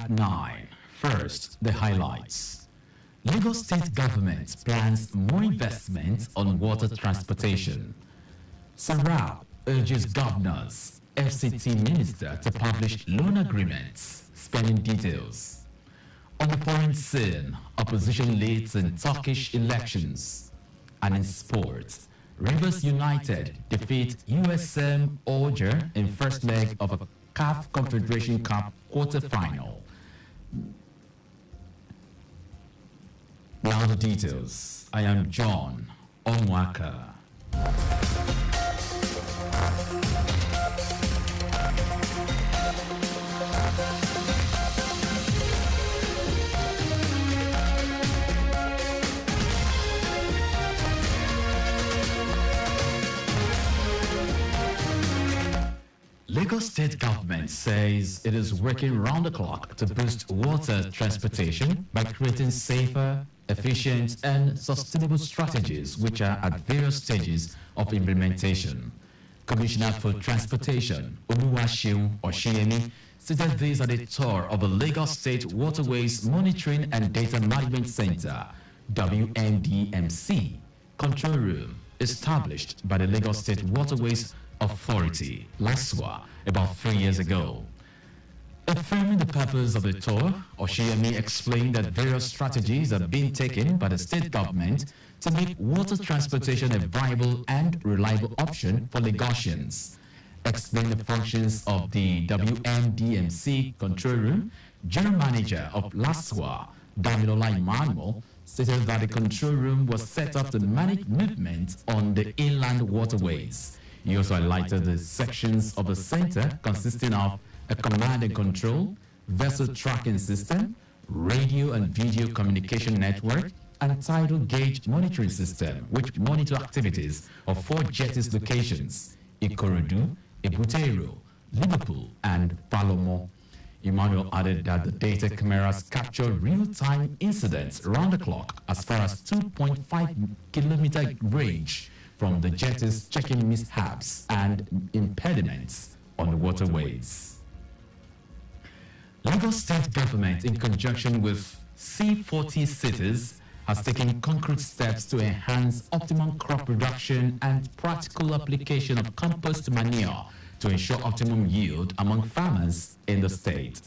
at 9. First, the highlights. Lagos State Government plans more investment on water transportation. Sarab urges governors, FCT minister to publish loan agreements, spending details. On the foreign scene, opposition leads in Turkish elections. And in sports, Rivers United defeat USM Alger in first leg of a CAF Confederation Cup quarter-final. Now the details. I am John Omoaka. Lagos State Government says it is working round the clock to boost water transportation by creating safer, efficient and sustainable strategies which are at various stages of implementation. Commissioner for Transportation, Oluwaseun stated this at a tour of the Lagos State Waterways Monitoring and Data Management Center, WMDMC, control room established by the Lagos State Waterways Authority, LASWA, about 3 years ago. Affirming the purpose of the tour, Oshiyemi explained that various strategies are being taken by the state government to make water transportation a viable and reliable option for Lagosians. Explaining the functions of the WMDMC control room, General Manager of LASWA, Damilola Emmanuel, stated that the control room was set up to manage movement on the inland waterways. He also highlighted the sections of the center consisting of a command and control, vessel tracking system, radio and video communication network, and tidal gauge monitoring system, which monitor activities of 4 jetties locations: Ikorodu, Ebutero, Liverpool, and Palomo. Emmanuel added that the data cameras capture real-time incidents round the clock as far as 2.5-kilometer range from the jetties, checking mishaps and impediments on the waterways. Lagos State Government, in conjunction with C40 cities, has taken concrete steps to enhance optimum crop production and practical application of compost manure to ensure optimum yield among farmers in the state.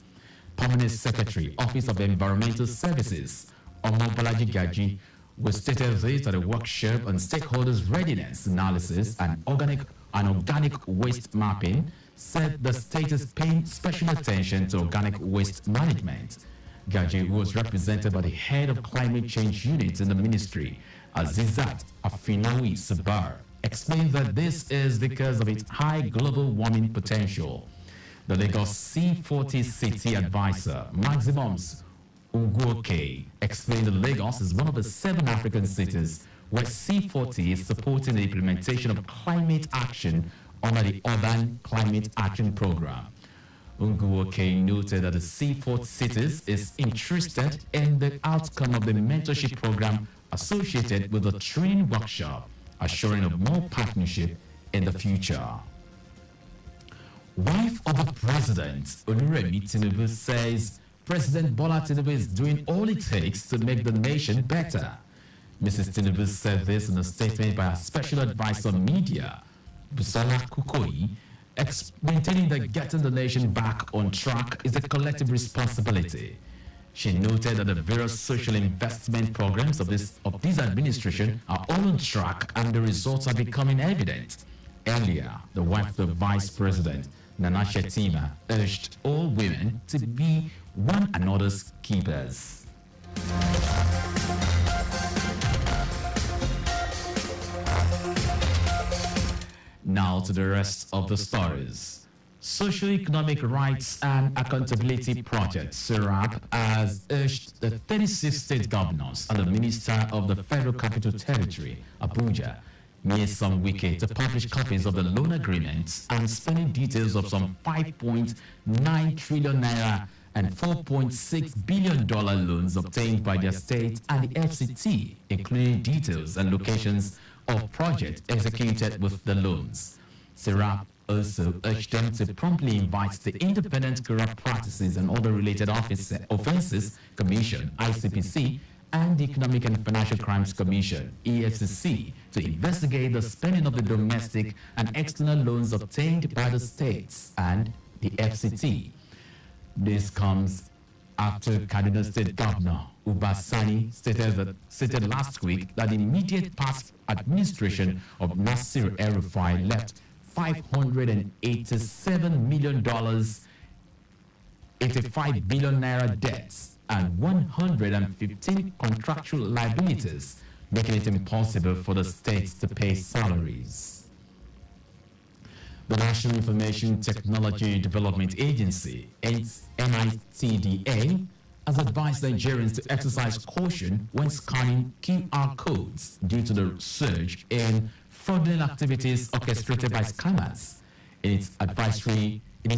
Permanent Secretary, Office of Environmental Services, Omoaka, was stated this at a workshop on stakeholders' readiness analysis and organic waste mapping, said the state is paying special attention to organic waste management. Gaji, who was represented by the head of climate change unit in the ministry, Azizat Afinawi Sabar, explained that this is because of its high global warming potential. The Lagos C40 City Advisor, Maximums Uguoke, explained that Lagos is one of the 7 African cities where C40 is supporting the implementation of climate action under the Urban Climate Action Program. Uguoke noted that the C40 cities is interested in the outcome of the mentorship program associated with the training workshop, assuring of more partnership in the future. Wife of the President, Oluremi Tinubu, says President Bola Tinubu is doing all it takes to make the nation better. Mrs. Tinubu said this in a statement by her special advisor on media, Busola Kukoyi, maintaining that getting the nation back on track is a collective responsibility. She noted that the various social investment programs of this administration are all on track and the results are becoming evident. Earlier, the wife of the Vice President, Nana Shetima, urged all women to be one another's keepers. Now to the rest of the stories. Socio-Economic Rights and Accountability Project, SERAP, has urged the 36 state governors and the Minister of the Federal Capital Territory, Abuja, Nyesom Wike, to publish copies of the loan agreements and spending details of some 5.9 trillion naira and $4.6 billion loans obtained by their state and the FCT, including details and locations of projects executed with the loans. SERAP also urged them to promptly invite the Independent Corrupt Practices and Other Related Offenses Commission, ICPC, and the Economic and Financial Crimes Commission, EFCC, to investigate the spending of the domestic and external loans obtained by the states and the FCT. This comes after Kaduna State Governor Uba Sani stated last week that the immediate past administration of Nasir El-Rufai left $587 million, 85 billion naira debts, and 115 contractual liabilities, making it impossible for the states to pay salaries. The National Information Technology Development Agency, NITDA, has advised Nigerians to exercise caution when scanning QR codes due to the surge in fraudulent activities orchestrated by scammers. In its advisory, the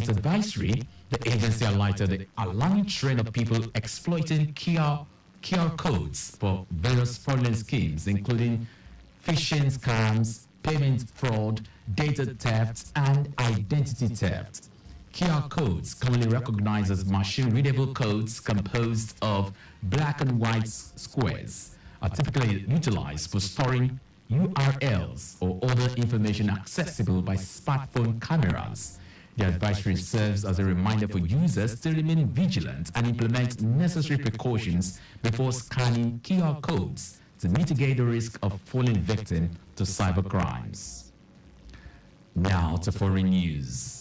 agency highlighted the alarming trend of people exploiting QR codes for various fraudulent schemes, including phishing scams, payment fraud, data theft, and identity theft. QR codes, commonly recognized as machine-readable codes composed of black and white squares, are typically utilized for storing URLs or other information accessible by smartphone cameras. The advisory serves as a reminder for users to remain vigilant and implement necessary precautions before scanning QR codes to mitigate the risk of falling victim to cybercrimes. Now to foreign news.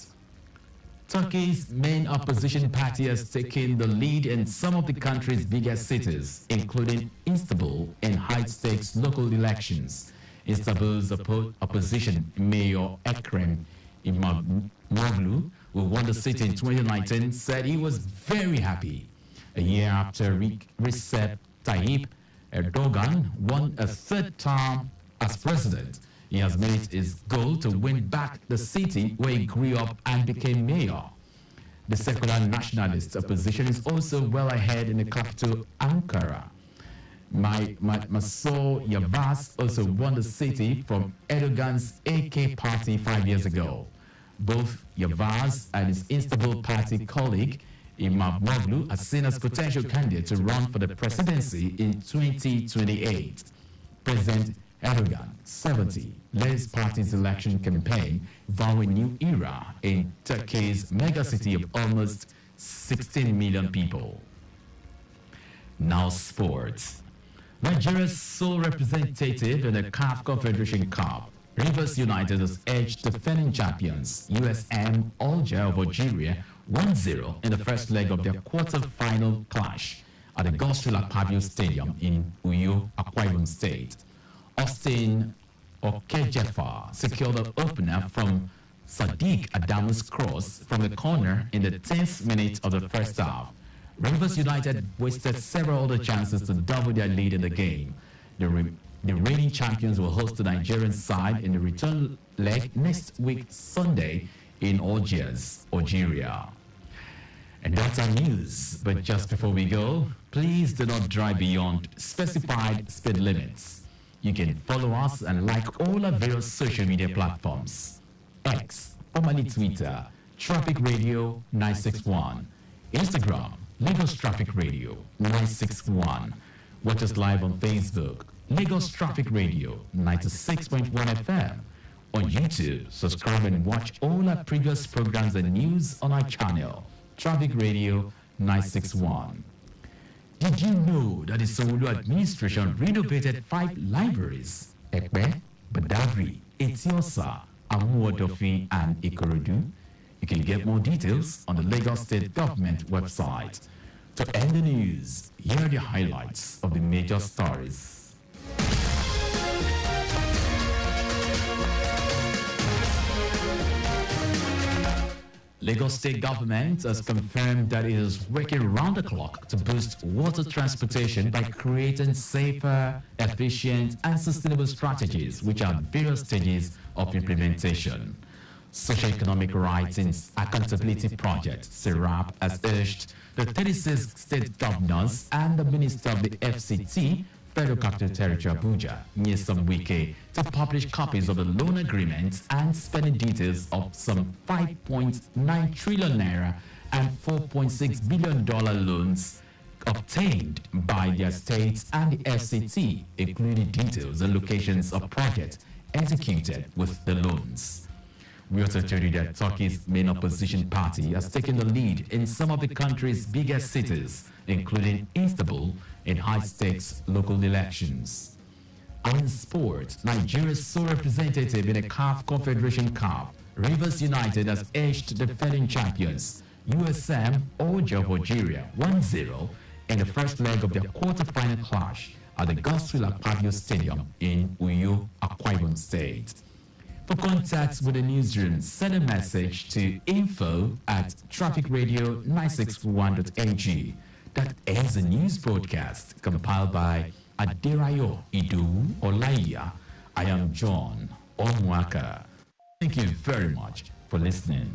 Turkey's main opposition party has taken the lead in some of the country's biggest cities, including Istanbul, in high-stakes local elections. Istanbul's opposition mayor Ekrem Imamoglu, who won the city in 2019, said he was very happy. A year after Recep Tayyip Erdogan won a third term as president, he has made it his goal to win back the city where he grew up and became mayor. The secular nationalist opposition is also well ahead in the capital, Ankara. Mansur Yavaş also won the city from Erdogan's AK party 5 years ago. Both Yavaş and his Istanbul party colleague Imamoglu are seen as potential candidates to run for the presidency in 2028. President Erdogan, 70, led his party's election campaign, vowing a new era in Turkey's megacity of almost 16 million people. Now sports. Nigeria's sole representative in the CAF Confederation Cup, Rivers United, has edged defending champions USM Alger of Algeria 1-0 in the first leg of their quarter-final clash at the Godswill Akpabio Stadium in Uyo, Akwa Ibom State. Austin Okejefa secured the opener from Sadiq Adamu's cross from the corner in the 10th minute of the first half. Rivers United wasted several other chances to double their lead in the game. The reigning champions will host the Nigerian side in the return leg next week Sunday in Algiers, Algeria. And that's our news. But just before we go, please do not drive beyond specified speed limits. You can follow us and like all our various social media platforms. X, formerly Twitter, Traffic Radio 961. Instagram, Lagos Traffic Radio 961. Watch us live on Facebook, Lagos Traffic Radio 96.1 FM. On YouTube, subscribe and watch all our previous programs and news on our channel, Traffic Radio 961. Did you know that the Sanwo-Olu administration renovated 5 libraries, Ekpe, Badagry, Etiosa, Amuodofin, and Ikorodu? You can get more details on the Lagos State Government website. To end the news, here are the highlights of the major stories. Lagos State Government has confirmed that it is working round the clock to boost water transportation by creating safer, efficient, and sustainable strategies, which are at various stages of implementation. Socio-Economic Rights and Accountability Project, SERAP, has urged the 36 state governors and the Minister of the FCT Federal Capital Territory Abuja, Nyesom Wike, to publish copies of the loan agreements and spending details of some 5.9 trillion naira and $4.6 billion loans obtained by their states and the FCT, including details and locations of projects executed with the loans. We also told you that Turkey's main opposition party has taken the lead in some of the country's biggest cities, including Istanbul, in high-stakes local elections. And in sport, Nigeria's sole representative in the CAF Confederation Cup, Rivers United, has edged the defending champions, USM Oja of Algeria, 1-0 in the first leg of their quarter-final clash at the Godswill Akpabio Stadium in Uyo, Akwa Ibom State. For contact with the newsroom, send a message to info@trafficradio961.ag. That is a news broadcast compiled by Aderayo Idu Olaiya. I am John Omoaka. Thank you very much for listening.